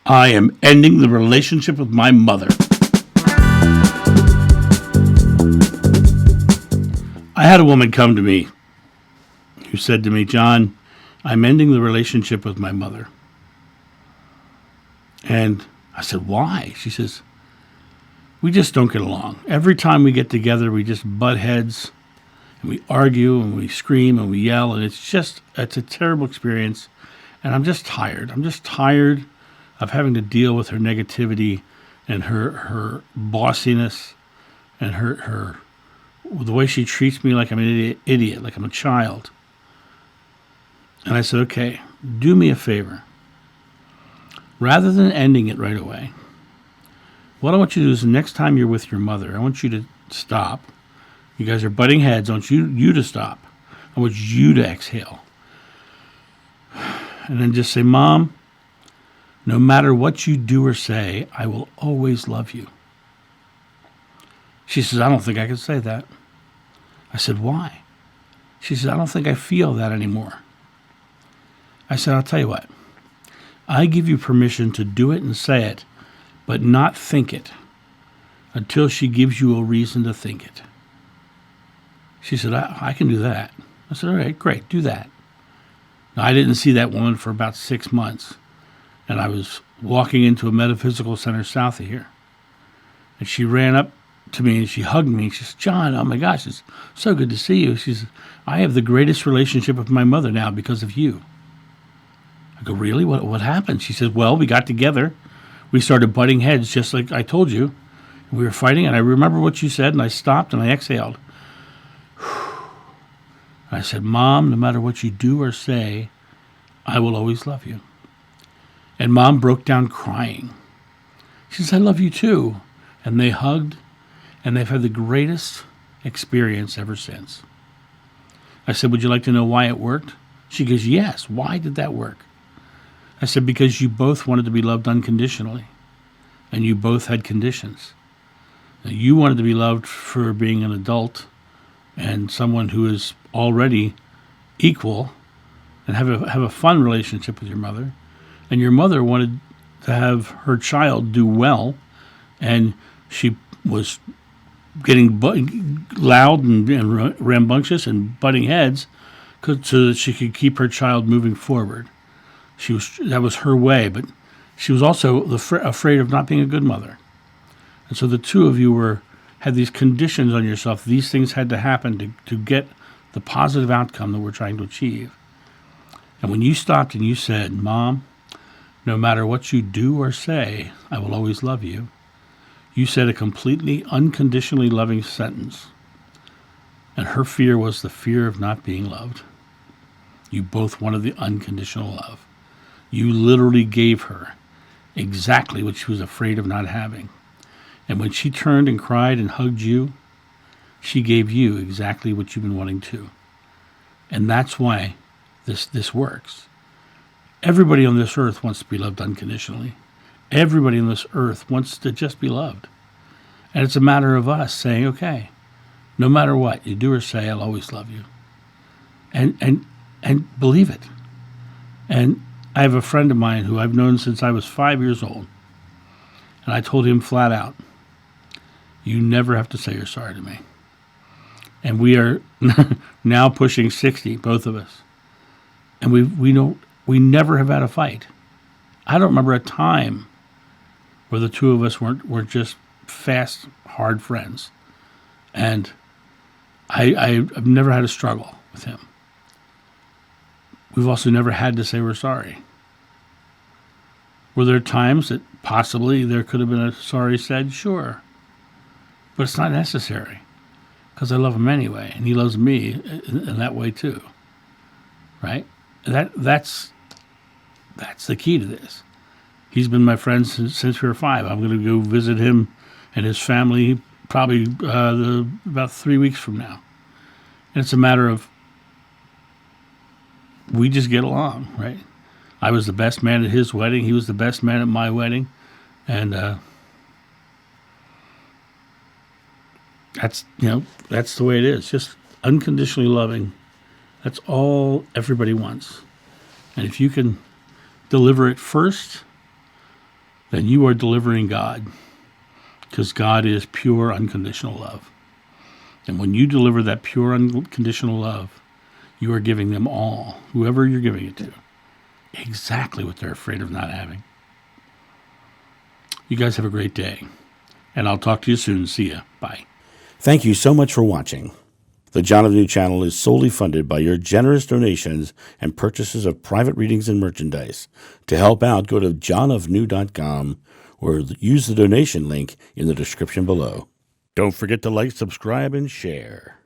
I am ending the relationship with my mother. I had a woman come to me who said to me, John, I'm ending the relationship with my mother. And I said, why? She says, we just don't get along. Every time we get together, we just butt heads and we argue and we scream and we yell. And it's a terrible experience. And I'm just tired. I'm just tired of having to deal with her negativity and her bossiness and the way she treats me like I'm an idiot, like I'm a child. And I said, okay, do me a favor. Rather than ending it right away, what I want you to do is the next time you're with your mother, I want you to stop. You guys are butting heads. I want you to stop. I want you to exhale. And then just say, Mom, no matter what you do or say, I will always love you. She says, I don't think I can say that. I said, why? She said, I don't think I feel that anymore. I said, I'll tell you what. I give you permission to do it and say it, but not think it until she gives you a reason to think it. She said, I can do that. I said, all right, great, do that. Now, I didn't see that woman for about 6 months, and I was walking into a metaphysical center south of here, and she ran up to me and she hugged me. She said, John, oh my gosh, it's so good to see you. She said, I have the greatest relationship with my mother now because of you. I go, really? What happened? She says, well, we got together. We started butting heads just like I told you. We were fighting, and I remember what you said, and I stopped, and I exhaled. I said, Mom, no matter what you do or say, I will always love you. And Mom broke down crying. She says, I love you too. And they hugged, and they've had the greatest experience ever since. I said, would you like to know why it worked? She goes, yes. Why did that work? I said, because you both wanted to be loved unconditionally, and you both had conditions. Now, you wanted to be loved for being an adult and someone who is already equal and have a fun relationship with your mother, and your mother wanted to have her child do well, and she was getting loud and rambunctious and butting heads so that she could keep her child moving forward. That was her way, but she was also afraid of not being a good mother. And so the two of you had these conditions on yourself. These things had to happen to get the positive outcome that we're trying to achieve. And when you stopped and you said, Mom, no matter what you do or say, I will always love you, you said a completely unconditionally loving sentence. And her fear was the fear of not being loved. You both wanted the unconditional love. You literally gave her exactly what she was afraid of not having. And when she turned and cried and hugged you, she gave you exactly what you've been wanting to. And that's why this works. Everybody on this earth wants to be loved unconditionally. Everybody on this earth wants to just be loved. And it's a matter of us saying, okay, no matter what you do or say, I'll always love you. And believe it. And I have a friend of mine who I've known since I was 5 years old. And I told him flat out, you never have to say you're sorry to me. And we are now pushing 60, both of us. And we never have had a fight. I don't remember a time where the two of us weren't just fast, hard friends. And I've never had a struggle with him. We've also never had to say we're sorry. Were there times that possibly there could have been a sorry said? Sure. But it's not necessary, because I love him anyway, and he loves me in that way too. Right? That's the key to this. He's been my friend since we were 5. I'm going to go visit him and his family probably about 3 weeks from now. And it's a matter of we just get along, right? I was the best man at his wedding. He was the best man at my wedding. And that's the way it is. Just unconditionally loving. That's all everybody wants. And if you can deliver it first, then you are delivering God, because God is pure, unconditional love. And when you deliver that pure, unconditional love, you are giving them all, whoever you're giving it to, exactly what they're afraid of not having. You guys have a great day, and I'll talk to you soon. See ya. Bye. Thank you so much for watching. The John of New channel is solely funded by your generous donations and purchases of private readings and merchandise. To help out, go to johnofnew.com or use the donation link in the description below. Don't forget to like, subscribe, and share.